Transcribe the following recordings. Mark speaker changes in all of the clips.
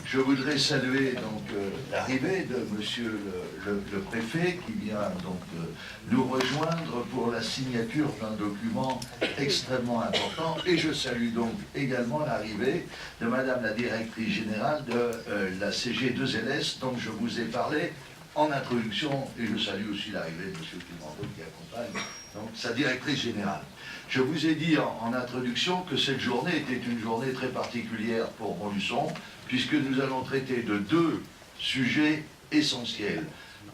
Speaker 1: Je voudrais saluer donc l'arrivée de monsieur le préfet qui vient donc nous rejoindre pour la signature d'un document extrêmement important. Et je salue donc également l'arrivée de madame la directrice générale de la CG2LS dont je vous ai parlé en introduction. Et je salue aussi l'arrivée de monsieur Clémenceau qui accompagne donc sa directrice générale. Je vous ai dit en introduction que cette journée était une journée très particulière pour Montluçon, puisque nous allons traiter de deux sujets essentiels.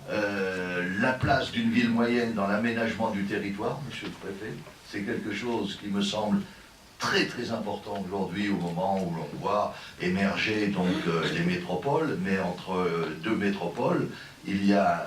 Speaker 1: La place d'une ville moyenne dans l'aménagement du territoire, monsieur le préfet, c'est quelque chose qui me semble très très important aujourd'hui au moment où l'on voit émerger donc les métropoles, mais entre deux métropoles, il y a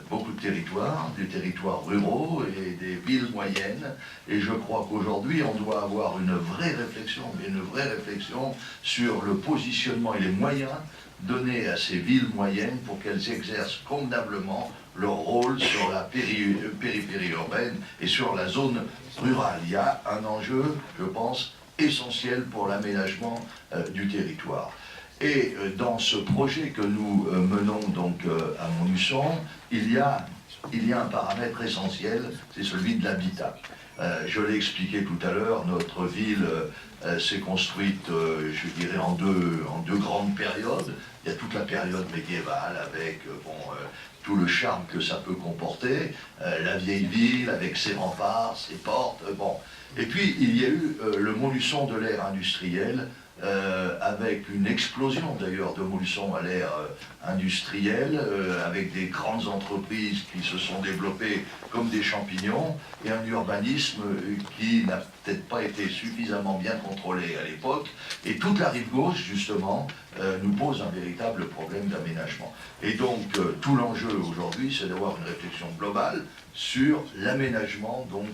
Speaker 1: beaucoup de territoires, des territoires ruraux et des villes moyennes, et je crois qu'aujourd'hui on doit avoir une vraie réflexion sur le positionnement et les moyens donnés à ces villes moyennes pour qu'elles exercent convenablement leur rôle sur la périphérie urbaine et sur la zone rurale. Il y a un enjeu, je pense, essentiel pour l'aménagement du territoire. Et dans ce projet que nous menons donc à Montluçon, il y a un paramètre essentiel, c'est celui de l'habitat. Je l'ai expliqué tout à l'heure, notre ville s'est construite, je dirais, en deux grandes périodes. Il y a toute la période médiévale avec tout le charme que ça peut comporter, la vieille ville avec ses remparts, ses portes, Et puis il y a eu le Montluçon de l'ère industrielle, avec une explosion d'ailleurs de Montluçon à l'ère industrielle, avec des grandes entreprises qui se sont développées comme des champignons, et un urbanisme qui n'a peut-être pas été suffisamment bien contrôlé à l'époque, et toute la rive gauche justement nous pose un véritable problème d'aménagement. Et donc tout l'enjeu aujourd'hui, c'est d'avoir une réflexion globale sur l'aménagement donc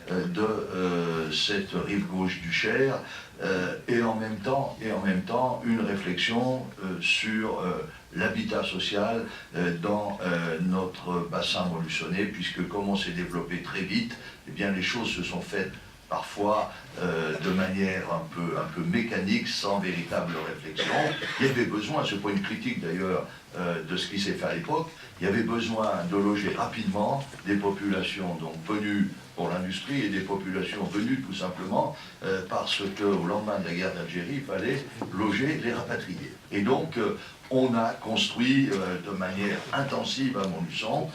Speaker 1: de cette rive gauche du Cher, et en même temps une réflexion sur l'habitat social dans notre bassin montluçonnais, puisque comme on s'est développé très vite, eh bien les choses se sont faites parfois de manière un peu mécanique, sans véritable réflexion. Il y avait besoin, c'est pas une critique d'ailleurs de ce qui s'est fait à l'époque, il y avait besoin de loger rapidement des populations donc venues pour l'industrie et des populations venues tout simplement parce qu'au lendemain de la guerre d'Algérie, il fallait loger les rapatriés. Et donc on a construit de manière intensive à Montluçon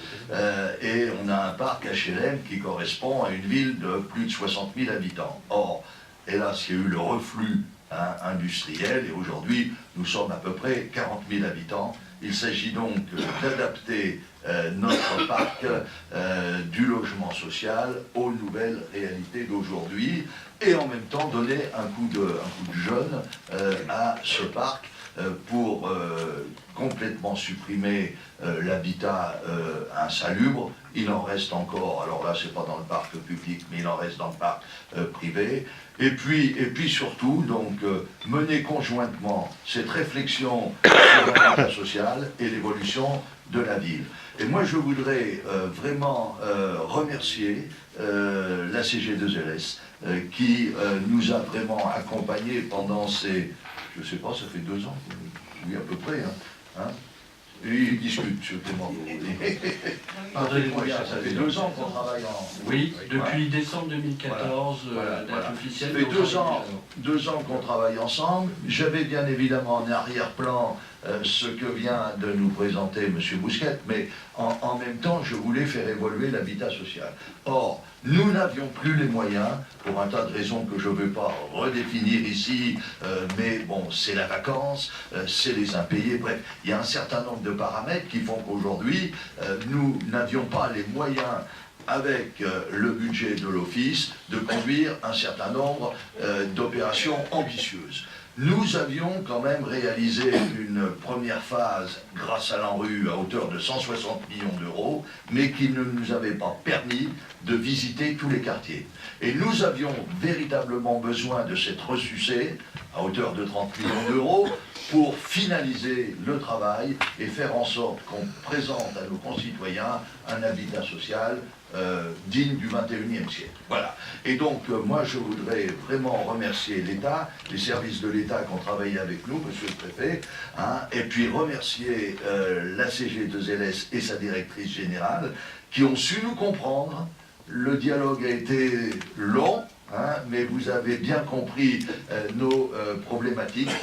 Speaker 1: et on a un parc HLM qui correspond à une ville de plus de 60 000 habitants. Or, hélas, il y a eu le reflux industriel et aujourd'hui nous sommes à peu près 40 000 habitants. Il s'agit donc d'adapter notre parc du logement social aux nouvelles réalités d'aujourd'hui et en même temps donner un coup de jeune à ce parc pour complètement supprimer l'habitat insalubre. Il en reste encore, alors là c'est pas dans le parc public, mais il en reste dans le parc privé. Et puis surtout, donc, mener conjointement cette réflexion sur l'habitat social et l'évolution de la ville. Et moi je voudrais vraiment remercier la CG2LS qui nous a vraiment accompagnés pendant ces, je ne sais pas, ça fait 2 ans, oui à peu près, hein. Et ils discutent, M. Clémenceau. Ça fait 2 ans qu'on travaille en...
Speaker 2: Oui, depuis décembre 2014, date officielle.
Speaker 1: Ça fait 2 ans qu'on travaille ensemble. J'avais bien évidemment en arrière-plan ce que vient de nous présenter M. Bousquet, mais en même temps, je voulais faire évoluer l'habitat social. Or, nous n'avions plus les moyens, pour un tas de raisons que je ne veux pas redéfinir ici, mais bon, c'est la vacance, c'est les impayés, bref, il y a un certain nombre de paramètres qui font qu'aujourd'hui, nous n'avions pas les moyens, avec le budget de l'Office, de conduire un certain nombre d'opérations ambitieuses. Nous avions quand même réalisé une première phase grâce à l'ANRU à hauteur de 160 millions d'euros, mais qui ne nous avait pas permis de visiter tous les quartiers. Et nous avions véritablement besoin de cette ressucée à hauteur de 30 millions d'euros pour financer finaliser le travail et faire en sorte qu'on présente à nos concitoyens un habitat social digne du 21e siècle. Voilà. Et donc, moi, je voudrais vraiment remercier l'État, les services de l'État qui ont travaillé avec nous, monsieur le préfet, hein, et puis remercier la CG2LS et sa directrice générale, qui ont su nous comprendre. Le dialogue a été long, hein, mais vous avez bien compris nos problématiques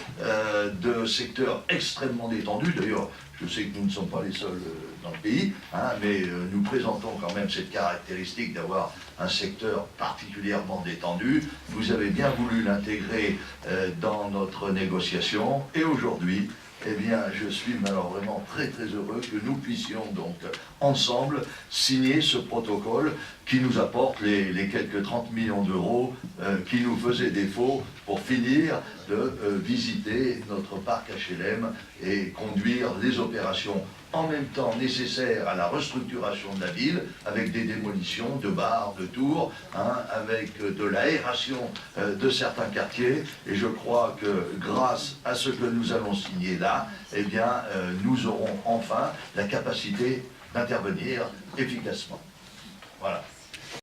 Speaker 1: de secteurs extrêmement détendus. D'ailleurs, je sais que nous ne sommes pas les seuls dans le pays, hein, mais nous présentons quand même cette caractéristique d'avoir un secteur particulièrement détendu. Vous avez bien voulu l'intégrer dans notre négociation, et aujourd'hui, eh bien, je suis alors vraiment très très heureux que nous puissions donc ensemble signer ce protocole qui nous apporte les quelques 30 millions d'euros qui nous faisaient défaut pour finir de visiter notre parc HLM et conduire les opérations en même temps nécessaires à la restructuration de la ville, avec des démolitions de bars, de tours, hein, avec de l'aération de certains quartiers. Et je crois que grâce à ce que nous allons signer là, eh bien, nous aurons enfin la capacité d'intervenir efficacement. Voilà.